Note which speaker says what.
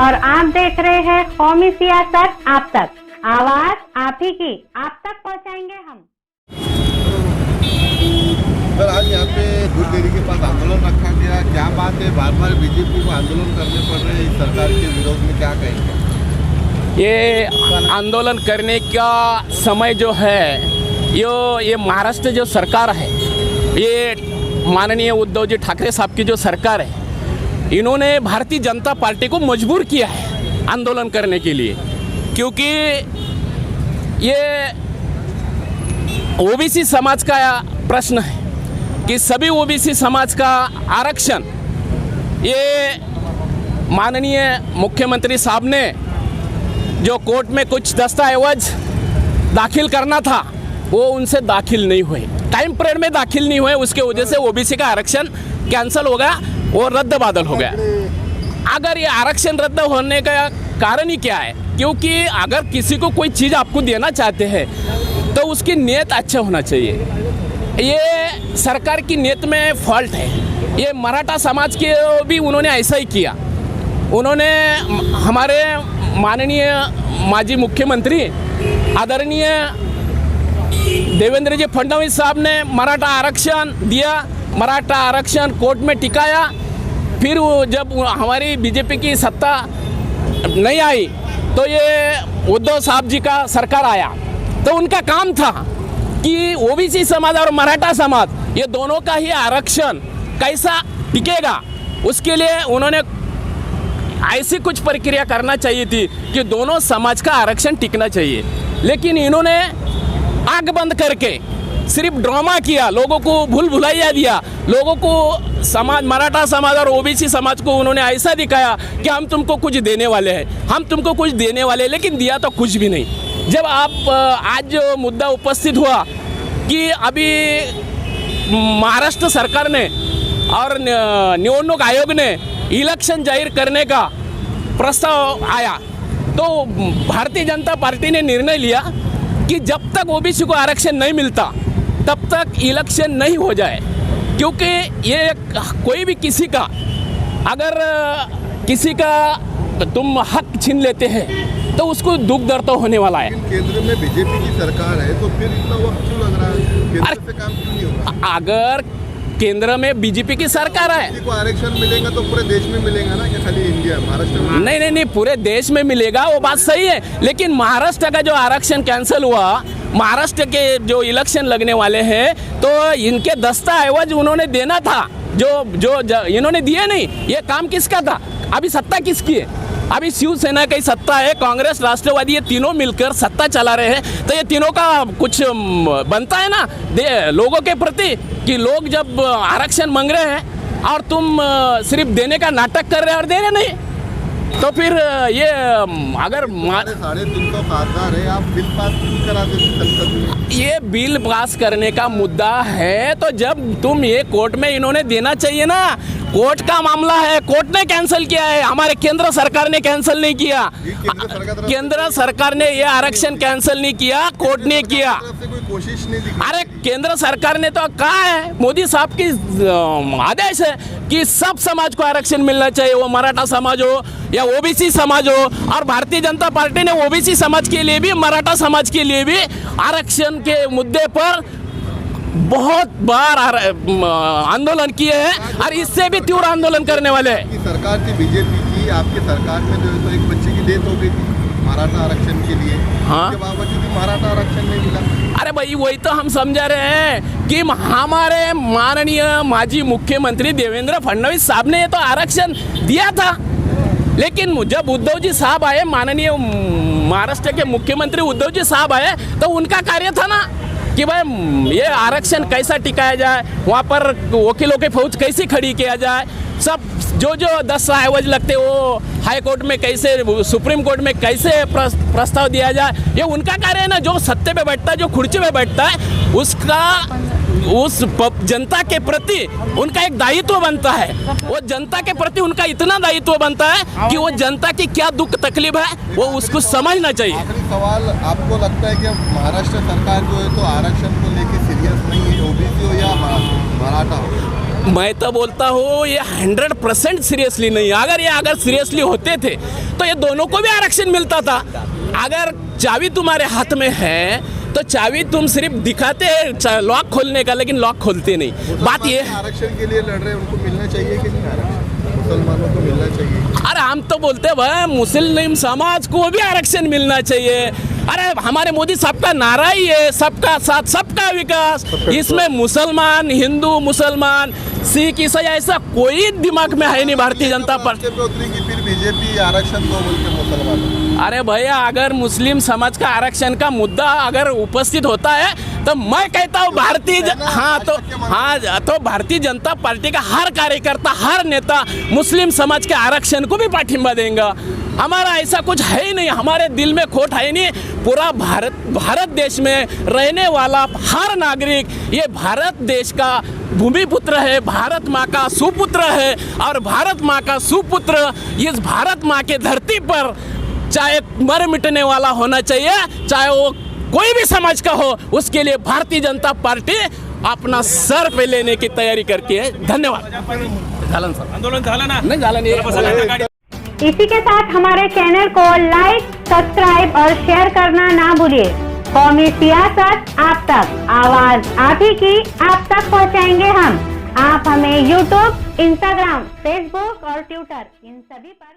Speaker 1: और आप देख रहे हैं कौमी सियासत आप तक। आवाज आप ही की, आप तक पहुंचाएंगे हम।
Speaker 2: सर, आज यहाँ पे दूध डेयरी के पास आंदोलन रखा गया, क्या बात है? बार बार बीजेपी को आंदोलन करने पड़ रहे हैं, इस सरकार के विरोध में क्या कहेंगे?
Speaker 3: ये आंदोलन करने का समय जो है ये महाराष्ट्र जो सरकार है, ये माननीय उद्धव जी ठाकरे साहब की जो सरकार है, इन्होंने भारतीय जनता पार्टी को मजबूर किया है आंदोलन करने के लिए, क्योंकि ये ओबीसी समाज का प्रश्न है कि सभी ओबीसी समाज का आरक्षण ये माननीय मुख्यमंत्री साहब ने जो कोर्ट में कुछ दस्तावेज दाखिल करना था वो उनसे दाखिल नहीं हुए, टाइम पीरियड में दाखिल नहीं हुए, उसके वजह से ओबीसी का आरक्षण कैंसिल हो गया और रद्द बादल हो गया। अगर ये आरक्षण रद्द होने का कारण ही क्या है? क्योंकि अगर किसी को कोई चीज़ आपको देना चाहते हैं तो उसकी नीयत अच्छा होना चाहिए। ये सरकार की नीयत में फॉल्ट है। ये मराठा समाज के भी उन्होंने ऐसा ही किया। उन्होंने हमारे माननीय माजी मुख्यमंत्री आदरणीय देवेंद्र जी फडणवीस साहब ने मराठा आरक्षण दिया, मराठा आरक्षण कोर्ट में टिकाया। फिर जब हमारी बीजेपी की सत्ता नहीं आई तो ये उद्धव साहब जी का सरकार आया, तो उनका काम था कि ओबीसी समाज और मराठा समाज ये दोनों का ही आरक्षण कैसा टिकेगा, उसके लिए उन्होंने ऐसी कुछ प्रक्रिया करना चाहिए थी कि दोनों समाज का आरक्षण टिकना चाहिए। लेकिन इन्होंने आंख बंद करके सिर्फ ड्रामा किया, लोगों को भूल भुलैया दिया, लोगों को समाज मराठा समाज और ओबीसी समाज को उन्होंने ऐसा दिखाया कि हम तुमको कुछ देने वाले हैं, हम तुमको कुछ देने वाले हैं, लेकिन दिया तो कुछ भी नहीं। जब आप आज जो मुद्दा उपस्थित हुआ कि अभी महाराष्ट्र सरकार ने और निवडणूक आयोग ने इलेक्शन जाहिर करने का प्रस्ताव आया, तो भारतीय जनता पार्टी ने निर्णय लिया कि जब तक ओबीसी को आरक्षण नहीं मिलता तब तक इलेक्शन नहीं हो जाए, क्योंकि ये कोई भी किसी का अगर किसी का तुम हक छीन लेते हैं तो उसको दुख दर्द तो होने वाला है।
Speaker 2: केंद्र में बीजेपी की सरकार है तो फिर इतना वक्त क्यों लग रहा है? केंद्र से काम क्यों नहीं हो रहा?
Speaker 3: अगर केंद्र में बीजेपी की सरकार है
Speaker 2: को आरक्षण मिलेगा तो पूरे देश में मिलेगा ना, कि खाली इंडिया महाराष्ट्र में?
Speaker 3: नहीं, पूरे देश में मिलेगा, वो बात सही है। लेकिन महाराष्ट्र का जो आरक्षण कैंसिल हुआ, महाराष्ट्र के जो इलेक्शन लगने वाले हैं तो इनके दस्तावेज उन्होंने देना था, जो इन्होंने दिए नहीं। ये काम किसका था? अभी सत्ता किसकी है? अभी शिवसेना की सत्ता है, कांग्रेस राष्ट्रवादी, ये तीनों मिलकर सत्ता चला रहे हैं, तो ये तीनों का कुछ बनता है ना लोगों के प्रति, कि लोग जब आरक्षण मांग रहे हैं और तुम सिर्फ देने का नाटक कर रहे हो और दे रहे नहीं, तो फिर ये अगर
Speaker 2: 350 खासदार है, आप बिल पास क्यों करा देते संसद में?
Speaker 3: ये बिल पास करने का मुद्दा है तो जब तुम ये कोर्ट में इन्होंने देना चाहिए ना, कोर्ट का मामला है, कोर्ट ने कैंसिल किया है, हमारे केंद्र सरकार ने कैंसिल नहीं किया। केंद्र सरकार ने ये आरक्षण कैंसिल नहीं किया, कोर्ट ने किया।
Speaker 2: कोई कोशिश नहीं दिखी।
Speaker 3: अरे केंद्र सरकार ने तो कहा है, मोदी साहब की आदेश है कि सब समाज को आरक्षण मिलना चाहिए, वो मराठा समाज हो या ओबीसी समाज हो, और भारतीय जनता पार्टी ने ओबीसी समाज के लिए भी मराठा समाज के लिए भी आरक्षण के मुद्दे पर बहुत बार आंदोलन किए हैं और इससे भी तीव्र आंदोलन करने वाले हैं।
Speaker 2: सरकार थी बीजेपी की, आपकी सरकार में जो है तो एक बच्चे की डेथ हो गई थी मराठा आरक्षण के लिए।
Speaker 3: हाँ,
Speaker 2: उसके बावजूद भी मराठा आरक्षण नहीं मिला।
Speaker 3: अरे भाई वही तो हम समझा रहे हैं कि हमारे माननीय माजी मुख्यमंत्री देवेंद्र फडणवीस साहब ने तो आरक्षण दिया था, लेकिन जब उद्धव जी साहब आए, माननीय महाराष्ट्र के मुख्यमंत्री उद्धव जी साहब आए, तो उनका कार्य था ना कि भाई ये आरक्षण कैसा टिकाया जाए, वहाँ पर वकीलों की फौज कैसी खड़ी किया जाए, सब जो दस्तावेज लगते वो हाई कोर्ट में कैसे, सुप्रीम कोर्ट में कैसे प्रस्ताव दिया जाए, ये उनका कार्य है ना। जो सत्ते पे बैठता है, जो खुर्ची पे बैठता है, उसका उस जनता के प्रति उनका एक दायित्व बनता है। वो जनता के प्रति उनका इतना दायित्व बनता है कि वो जनता की क्या दुख तकलीफ है वो उसको समझना चाहिए।
Speaker 2: आखिरी सवाल, आपको लगता है कि महाराष्ट्र सरकार जो है तो आरक्षण को लेकर सीरियस नहीं है, ओबीसी हो या मराठा हो?
Speaker 3: मैं तो बोलता हूँ ये 100% सीरियसली नहीं। अगर सीरियसली होते थे तो ये दोनों को भी आरक्षण मिलता था। अगर चाबी तुम्हारे हाथ में है तो चाबी तुम सिर्फ दिखाते हैं लॉक खोलने का, लेकिन लॉक खोलते नहीं। बात ये है,
Speaker 2: आरक्षण के लिए लड़ रहे हैं, उनको मिलना चाहिए कि नहीं आरक्षण? मुसलमानों को मिलना चाहिए।
Speaker 3: अरे हम तो बोलते हैं भाई मुस्लिम समाज को भी आरक्षण मिलना चाहिए। अरे हमारे मोदी साहब का नारा ही है सबका साथ सबका विकास। इसमें मुसलमान, हिंदू, मुसलमान, सिख, ईसाई ऐसा कोई दिमाग में है नहीं भारतीय जनता पार्टी।
Speaker 2: पे उतरेगी फिर बीजेपी आरक्षण दो बोल के मुसलमानों।
Speaker 3: अरे भैया अगर मुस्लिम समाज का आरक्षण का मुद्दा अगर उपस्थित होता है तो मैं कहता हूँ तो भारतीय जनता पार्टी का हर कार्यकर्ता, हर नेता मुस्लिम समाज के आरक्षण को भी पाठिंबा देगा। हमारा ऐसा कुछ है ही नहीं, हमारे दिल में खोट है नहीं। पूरा भारत देश में रहने वाला हर नागरिक ये भारत देश का भूमिपुत्र है, भारत माँ का सुपुत्र है। और भारत माँ का सुपुत्र इस भारत माँ के धरती पर चाहे मर मिटने वाला होना चाहिए, चाहे वो कोई भी समाज का हो, उसके लिए भारतीय जनता पार्टी अपना सर पे लेने की तैयारी करती है। धन्यवाद।
Speaker 4: आंदोलन झालं ना?
Speaker 3: नहीं झालं नाही।
Speaker 1: इसी के साथ हमारे चैनल को लाइक, सब्सक्राइब और शेयर करना ना भूलिए। कौमी सियासत आप तक, आवाज आप ही की आप तक पहुंचाएंगे हम। आप हमें यूट्यूब, इंस्टाग्राम, फेसबुक और ट्विटर इन सभी पर